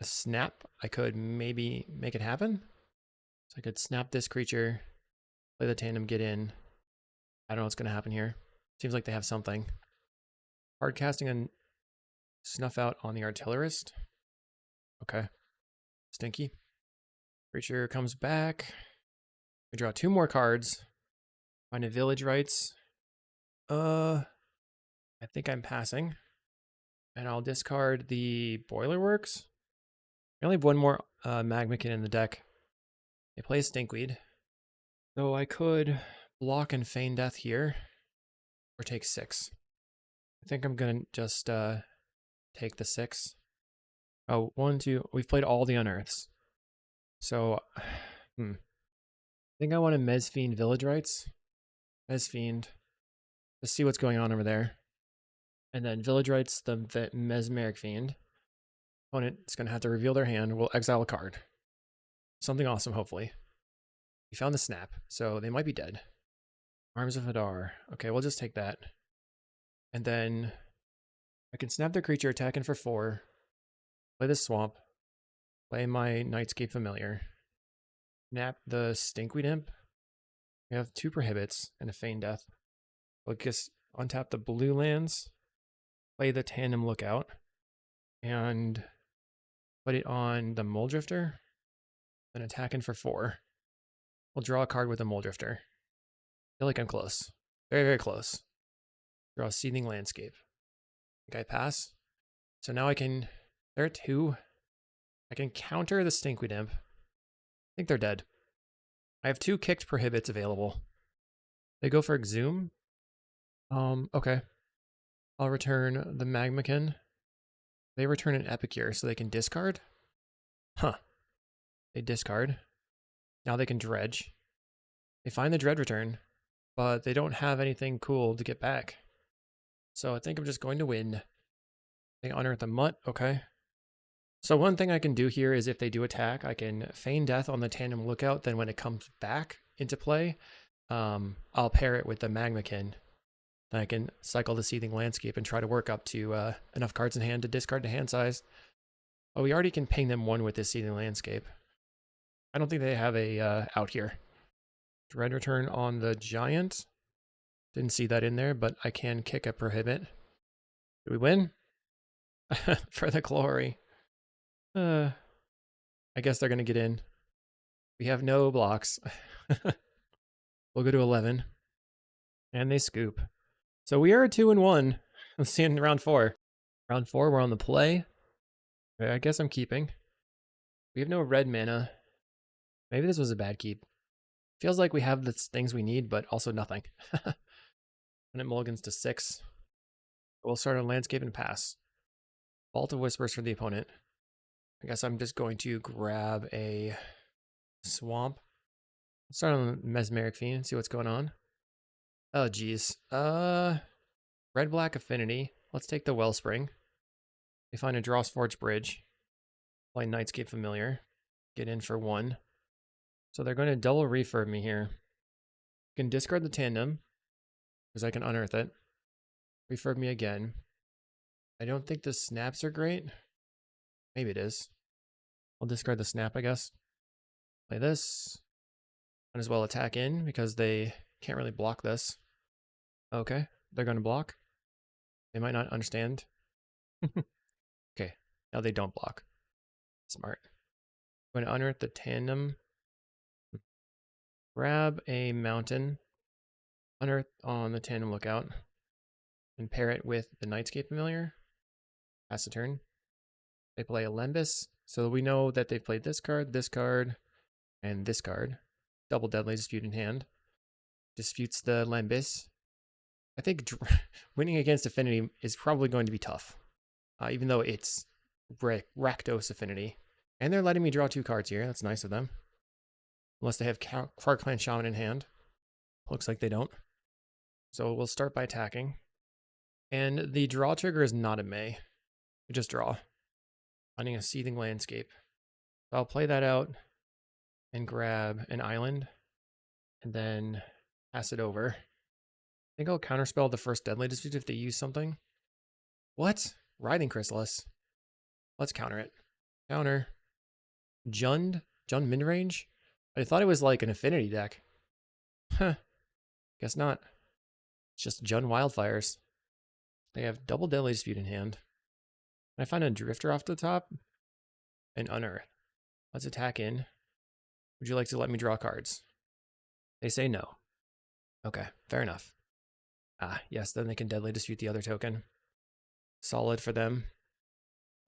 a snap, I could maybe make it happen. So I could snap this creature, play the Tandem, get in. I don't know what's going to happen here. Seems like they have something. Hard casting and Snuff Out on the Artillerist. Okay. Stinky. Creature comes back. We draw 2 more cards. Find a Village Rites. I think I'm passing. And I'll discard the Boiler Works. I only have 1 more Magmakin in the deck. They play a Stinkweed. So I could block and feign death here. Or take 6. I think I'm going to just take the 6. Oh, 1, 2. We've played all the Unearths. So, I think I want to Mezfiend Village Rites. Mezfiend. Let's see what's going on over there. And then Village Rites, the Mesmeric Fiend. Opponent is going to have to reveal their hand. We'll exile a card. Something awesome, hopefully. We found the snap, so they might be dead. Arms of Hadar. Okay, we'll just take that. And then I can snap the creature attacking for 4. Play the Swamp. Play my Nightscape Familiar. Snap the Stinkweed Imp. We have 2 prohibits and a Feign Death. We'll just untap the blue lands. Play the Tandem Lookout. And put it on the Muldrifter. And attacking for 4. We'll draw a card with a Muldrifter. I feel like I'm close. Very, very close. Draw a Seething Landscape. I think I pass. So now I can... They're at 2. I can counter the Stinkweed Imp. I think they're dead. I have 2 kicked prohibits available. They go for Exhume. Okay. I'll return the Magmakin. They return an Epicure, so they can discard. Huh. They discard. Now they can dredge. They find the Dread return, but they don't have anything cool to get back. So I think I'm just going to win. They unearth the Mutt. Okay. So one thing I can do here is if they do attack, I can feign death on the Tandem Lookout. Then when it comes back into play, I'll pair it with the Magmakin. Then I can cycle the Seething Landscape and try to work up to enough cards in hand to discard the hand size. Oh, we already can ping them 1 with this Seething Landscape. I don't think they have a out here. Dread return on the Giant. Didn't see that in there, but I can kick a prohibit. Do we win? For the glory. I guess they're going to get in. We have no blocks. We'll go to 11. And they scoop. So we are 2-1. Let's see in round 4. Round 4, we're on the play. Okay, I guess I'm keeping. We have no red mana. Maybe this was a bad keep. Feels like we have the things we need, but also nothing. And it mulligans to 6. We'll start on Landscape and pass. Vault of Whispers for the opponent. I guess I'm just going to grab a Swamp. Let's start on Mesmeric Fiend and see what's going on. Oh, geez. Red-black affinity. Let's take the Wellspring. We find a Drawsforge Bridge. Play Nightscape Familiar. Get in for 1. So they're going to double refurb me here. I can discard the tandem, because I can unearth it. Refurb me again. I don't think the snaps are great. Maybe it is. I'll discard the snap, I guess. Play this. Might as well attack in, because they can't really block this. Okay, they're going to block. They might not understand. Okay, now they don't block. Smart. I'm going to unearth the tandem. Grab a mountain. Unearth on the tandem lookout. And pair it with the Nightscape Familiar. Pass the turn. They play a Lembus. So we know that they've played this card, and this card. Double Deadly Dispute in hand. Disputes the Lembus. I think winning against Affinity is probably going to be tough. Even though it's Rakdos Affinity. And they're letting me draw 2 cards here. That's nice of them. Unless they have Clan Shaman in hand. Looks like they don't. So we'll start by attacking. And the draw trigger is not a May. We just draw. Finding a Seething Landscape. So I'll play that out and grab an island. And then pass it over. I think I'll counterspell the first Deadly Dispute if they use something. What? Riding Chrysalis. Let's counter it. Counter. Jund midrange? I thought it was like an affinity deck. Huh. Guess not. It's just Jund Wildfires. They have double Deadly Dispute in hand. Can I find a Drifter off the top? And unearth. Let's attack in. Would you like to let me draw cards? They say no. Okay, fair enough. Ah, yes, then they can Deadly Dispute the other token. Solid for them.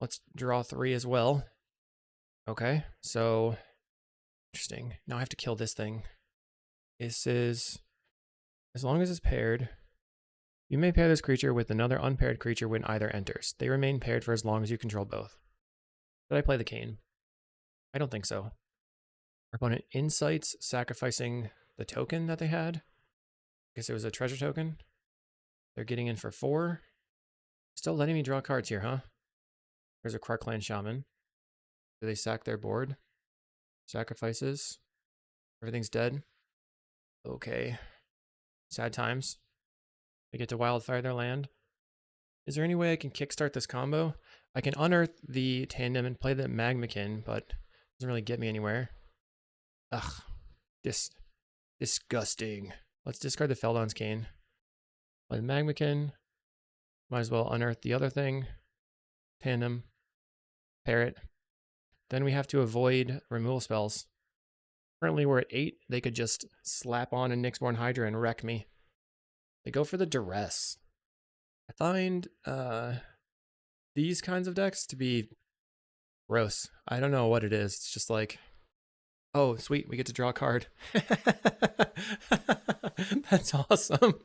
Let's draw 3 as well. Okay, so interesting. Now I have to kill this thing. This is, as long as it's paired, you may pair this creature with another unpaired creature when either enters. They remain paired for as long as you control both. Did I play the Cane? I don't think so. Our opponent insights, sacrificing the token that they had. I guess it was a treasure token. They're getting in for 4. Still letting me draw cards here, huh? There's a Clan Shaman. Do they sack their board? Sacrifices. Everything's dead. Okay. Sad times. They get to Wildfire their land. Is there any way I can kickstart this combo? I can unearth the tandem and play the Magmakin, but it doesn't really get me anywhere. Ugh. Disgusting. Let's discard the Feldon's Cane. Play the Magmakin. Might as well unearth the other thing. Tandem. Pair it. Then we have to avoid removal spells. Currently we're at 8. They could just slap on a Nyxborn Hydra and wreck me. They go for the Duress. I find these kinds of decks to be gross. I don't know what it is. It's just like, oh, sweet, we get to draw a card. That's awesome.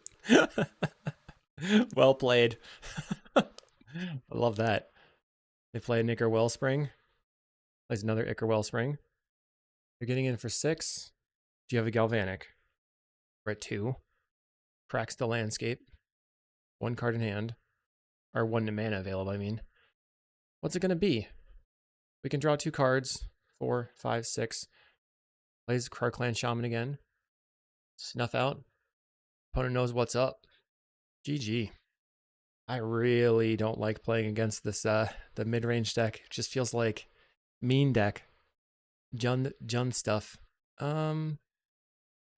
Well played. I love that. They play an Ichor Wellspring. Plays another Ichor Wellspring. They're getting in for 6. Do you have a Galvanic? We're at 2. Cracks the Landscape. 1 card in hand. Or 1 mana available, I mean. What's it going to be? We can draw 2 cards. 4, 5, 6. Plays Clan Shaman again. Snuff out. Opponent knows what's up. GG. I really don't like playing against this the mid-range deck. It just feels like mean deck. Jund stuff. I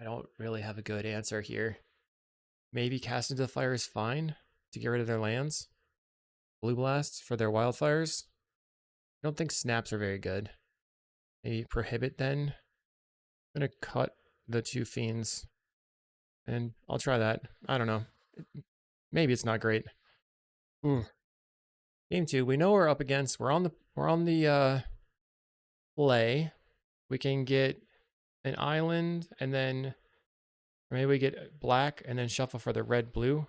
don't really have a good answer here. Maybe Cast into the Fire is fine to get rid of their lands. Blue Blast for their Wildfires. I don't think snaps are very good. Maybe Prohibit then. I'm gonna cut the 2 Fiends. And I'll try that. I don't know. Maybe it's not great. Game 2. We know we're up against. We're on the play. We can get an island and then maybe we get black and then shuffle for the red blue.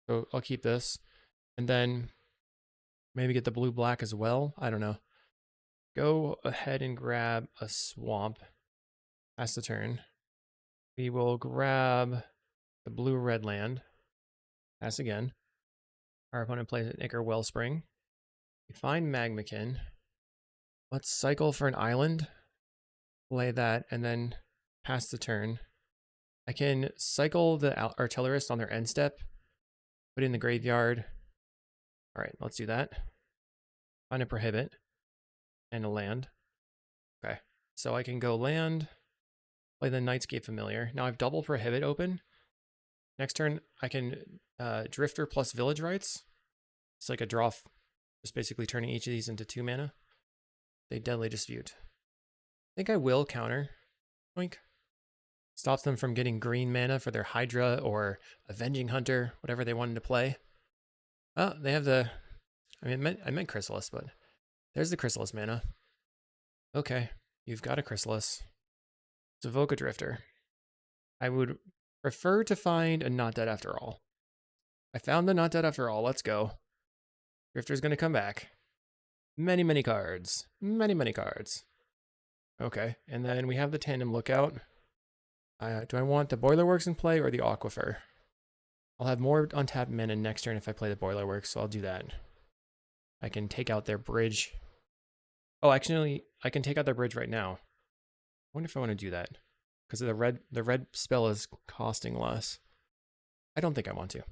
So I'll keep this. And then maybe get the blue black as well. I don't know. Go ahead and grab a swamp. Pass the turn. We will grab the blue red land. Pass again. Our opponent plays an Ichor Wellspring. We find Magmakin. Let's cycle for an island. play that, and then pass the turn. I can cycle the artillerist on their end step, put it in the graveyard. All right, let's do that. Find a prohibit and a land. Okay, so I can go land, play the Nightscape Familiar. Now I have double prohibit open. Next turn, I can Drifter plus Village Rites. It's like a draw, just basically turning each of these into 2 mana. They Deadly Dispute. I think I will counter. Oink. Stops them from getting green mana for their Hydra or Avenging Hunter, whatever they wanted to play. Oh, they have the... I meant Chrysalis, but there's the Chrysalis mana. Okay, you've got a Chrysalis. Let's evoke a Drifter. I would prefer to find a Not Dead After All. I found the Not Dead After All. Let's go. Drifter's going to come back. Many, many cards. Many, many cards. Okay, and then we have the Tandem Lookout. Do I want the Boilerworks in play or the Aquifer? I'll have more untapped mana next turn if I play the Boilerworks, so I'll do that. I can take out their bridge. Oh, actually, I can take out their bridge right now. I wonder if I want to do that. Because the red spell is costing less. I don't think I want to.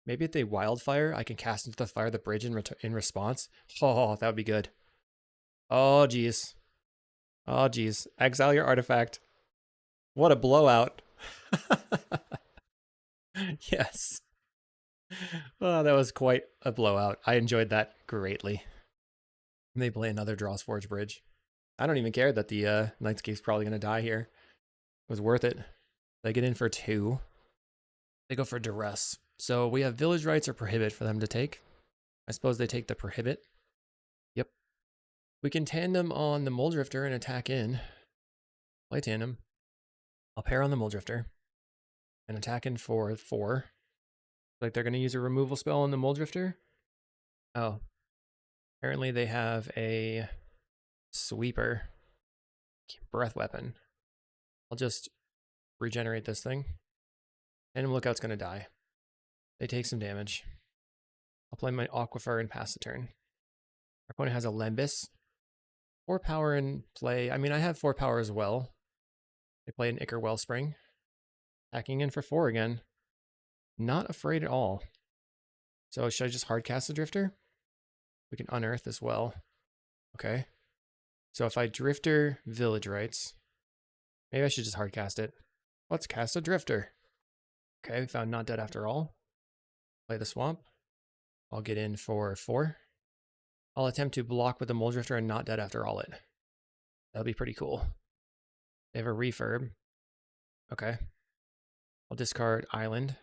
Maybe if they Wildfire, I can cast into the fire the bridge in response. Oh, that would be good. Oh, geez. Oh, geez. Exile your artifact. What a blowout. Yes. Oh, that was quite a blowout. I enjoyed that greatly. And they play another Draw's Forge bridge. I don't even care that the Nightscape's probably going to die here. It was worth it. They get in for 2. They go for Duress. So we have Village Rites or Prohibit for them to take. I suppose they take the Prohibit. Yep. We can tandem on the Muldrifter and attack in. Play tandem. I'll pair on the Muldrifter and attack in for 4. Like they're going to use a removal spell on the Muldrifter. Oh. Apparently they have a Sweeper. Breath Weapon. I'll just regenerate this thing. Tandem Lookout's going to die. They take some damage. I'll play my Aquifer and pass the turn. Our opponent has a Lembas. 4 power in play. I mean, I have 4 power as well. They play an Ichor Wellspring. Attacking in for 4 again. Not afraid at all. So should I just hardcast the Drifter? We can unearth as well. Okay. So if I Drifter Village Rites, maybe I should just hardcast it. Let's cast a Drifter. Okay, we found Not Dead After All. Play the Swamp. I'll get in for 4. I'll attempt to block with the Muldrifter and Not Dead After All it. That'll be pretty cool. They have a Refurb. Okay. I'll discard Island.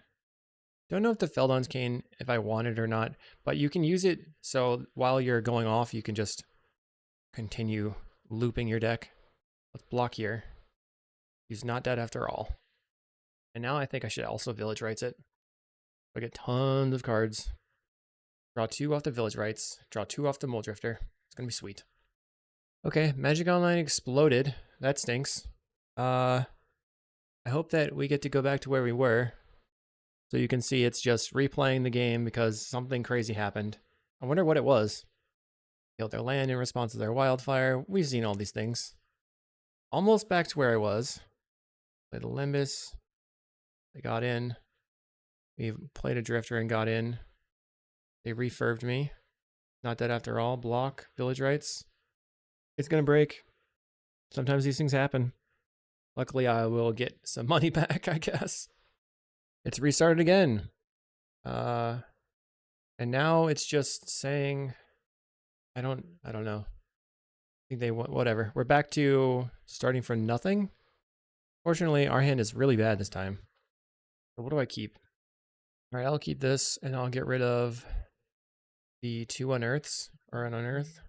Don't know if the Feldon's Cane, if I want it or not, but you can use it so while you're going off, you can just continue looping your deck. Let's block here. Use Not Dead After All. And now I think I should also Village Rites it. I get tons of cards. Draw 2 off the Village Rites. Draw 2 off the Muldrifter. It's going to be sweet. Okay, Magic Online exploded. That stinks. I hope that we get to go back to where we were. So you can see it's just replaying the game because something crazy happened. I wonder what it was. Killed their land in response to their Wildfire. We've seen all these things. Almost back to where I was. Played the Lembas. They got in. We played a Drifter and got in. They refurbed me. Not Dead After All. Block. Village Rites. It's going to break. Sometimes these things happen. Luckily, I will get some money back, I guess. It's restarted again. And now it's just saying, I don't know. I think they want, whatever. We're back to starting from nothing. Fortunately, our hand is really bad this time. So what do I keep? All right, I'll keep this and I'll get rid of the 2 unearths or an unearth.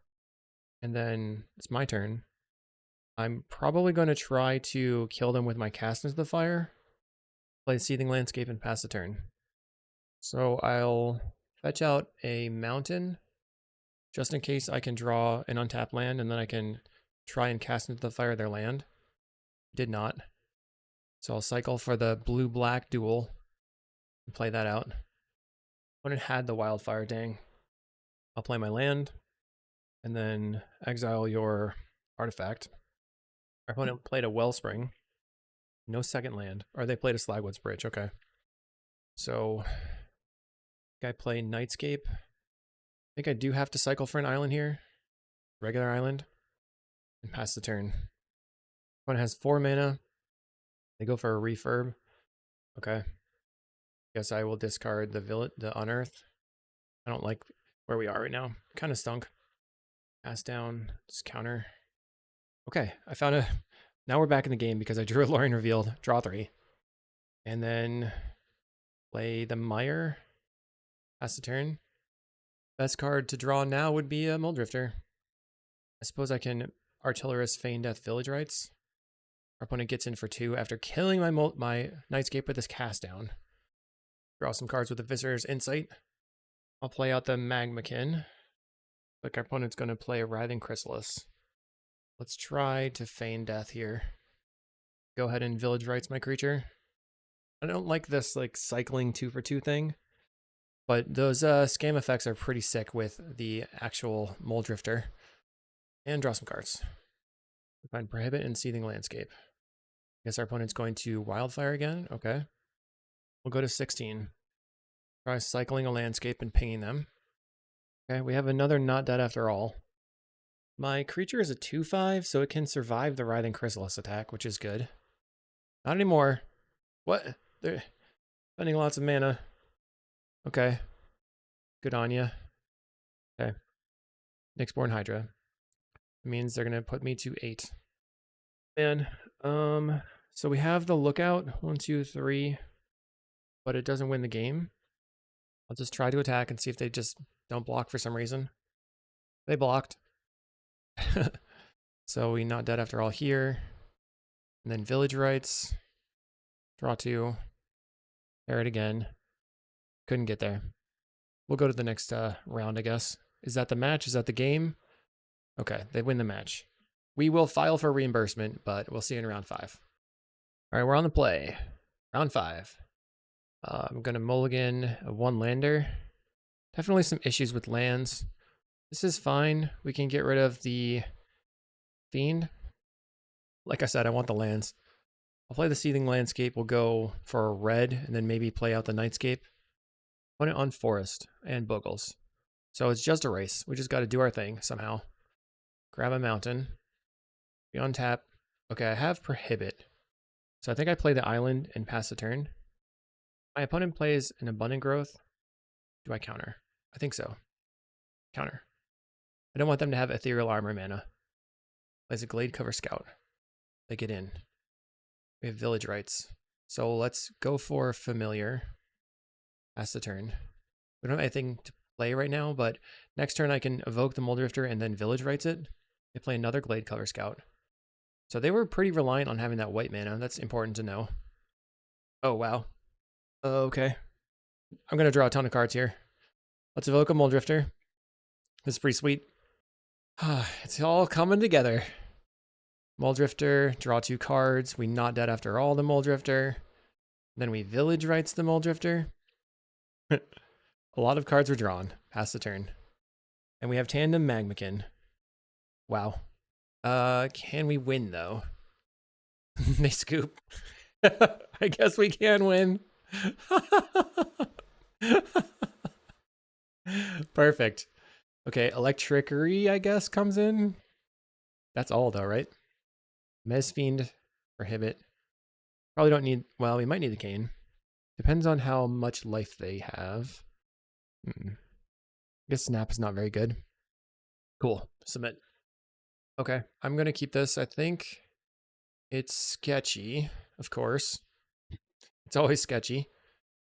And then it's my turn. I'm probably going to try to kill them with my cast into the fire. Play Seething Landscape and pass the turn. So I'll fetch out a mountain just in case I can draw an untapped land and then I can try and cast into the fire their land. Did not. So I'll cycle for the blue-black duel and play that out. When it had the Wildfire, dang. I'll play my land and then exile your artifact. Our opponent played a Wellspring. No second land. Or they played a Slagwoods Bridge. Okay. So, guy play Nightscape. I think I do have to cycle for an island here. Regular island. And pass the turn. Opponent has 4 mana. They go for a refurb. Okay. Guess I will discard the Unearth. I don't like where we are right now. Kind of stunk. Pass down. Just counter. Okay. I found a... Now we're back in the game because I drew a Lorien Revealed. Draw 3. And then play the Mire. Pass the turn. Best card to draw now would be a Mulldrifter. I suppose I can Artillerist Feign Death Village Rites. Our opponent gets in for 2 after killing my Nightscape with this cast down. Draw some cards with the Viscer's Insight. I'll play out the Magmakin. Like our opponent's going to play a Writhing Chrysalis. Let's try to feign death here. Go ahead and Village Rites my creature. I don't like this like cycling 2 for 2 thing, but those scam effects are pretty sick with the actual Mulldrifter. And draw some cards. Find Prohibit and Seething Landscape. Guess our opponent's going to Wildfire again. Okay. We'll go to 16. Try cycling a landscape and pinging them. Okay, we have another Not Dead After All. My creature is a 2/5, so it can survive the Writhing Chrysalis attack, which is good. Not anymore. What? They're spending lots of mana. Okay. Good on ya. Okay. Nyxborn Hydra. It means they're going to put me to 8. Man, so we have the Lookout. 1, 2, 3. But it doesn't win the game. I'll just try to attack and see if they just don't block for some reason. They blocked. So we Not Dead After All here. And then Village Rites. Draw 2. Pair it again. Couldn't get there. We'll go to the next round, I guess. Is that the match? Is that the game? Okay, they win the match. We will file for reimbursement, but we'll see you in round 5. All right, we're on the play. Round 5. I'm going to mulligan a 1-lander. Definitely some issues with lands. This is fine. We can get rid of the Fiend. Like I said, I want the lands. I'll play the Seething Landscape. We'll go for a red and then maybe play out the Nightscape. Put it on Forest and Bogles. So it's just a race. We just got to do our thing somehow. Grab a mountain. We untap. Okay, I have Prohibit. So I think I play the island and pass the turn. My opponent plays an Abundant Growth. Do I counter? I think so. Counter. I don't want them to have Ethereal Armor mana. Plays a Gladecover Scout. They get in. We have Village Rites. So let's go for Familiar. Pass the turn. We don't have anything to play right now, but next turn I can evoke the Mulldrifter and then Village Rites it. They play another Gladecover Scout. So they were pretty reliant on having that white mana. That's important to know. Oh, wow. Okay. I'm going to draw a ton of cards here. Let's evoke a Mulldrifter. This is pretty sweet. It's all coming together. Mulldrifter, draw 2 cards. We Not Dead After All the Mulldrifter. Then we Village Rites the Mulldrifter. A lot of cards were drawn. Pass the turn. And we have Tandem Magmakin. Wow. Can we win, though? They scoop. I guess we can win. Perfect. Okay, Electrickery, I guess, comes in. That's all, though, right? Mezfiend, Prohibit. Probably don't need... Well, we might need the Cane. Depends on how much life they have. I guess Snap is not very good. Cool. Submit. Okay, I'm going to keep this. I think it's sketchy, of course. It's always sketchy.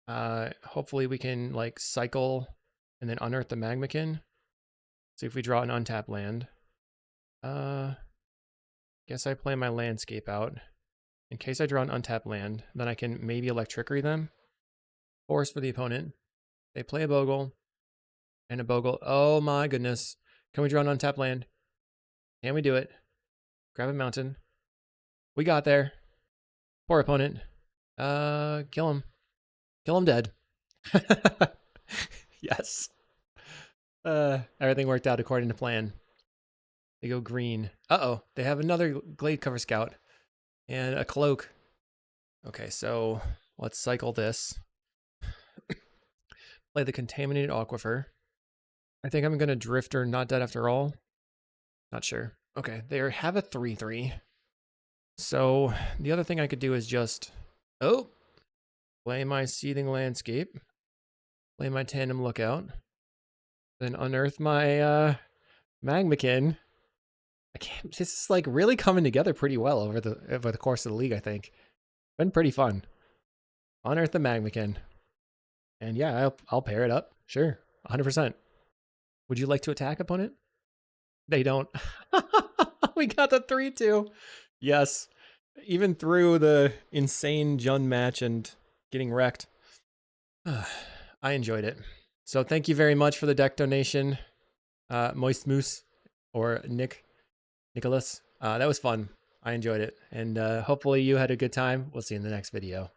Hopefully we can, like, cycle and then unearth the Magmakin. See if we draw an untapped land. Guess I play my landscape out. In case I draw an untapped land, then I can maybe Electrickery them. Force for the opponent. They play a Bogle. And a Bogle. Oh my goodness. Can we draw an untapped land? Can we do it? Grab a mountain. We got there. Poor opponent. Kill him. Kill him dead. Yes. Everything worked out according to plan. They go green. Uh-oh, they have another Glade Cover Scout and a cloak. Okay, so let's cycle this. Play the Contaminated Aquifer. I think I'm going to Drifter, not dead after all. Not sure. Okay, they have a 3/3. So the other thing I could do is just, play my Seething Landscape, play my Tandem Lookout, then unearth my Magmakin. I can't. This is like really coming together pretty well over the course of the league. I think been pretty fun. Unearth the Magmakin, and yeah, I'll pair it up. Sure, 100%. Would you like to attack, opponent? They don't. We got the 3/2. Yes, even through the insane Jund match and getting wrecked, I enjoyed it. So thank you very much for the deck donation, Moist Moose or Nicholas. That was fun. I enjoyed it, and hopefully you had a good time. We'll see you in the next video.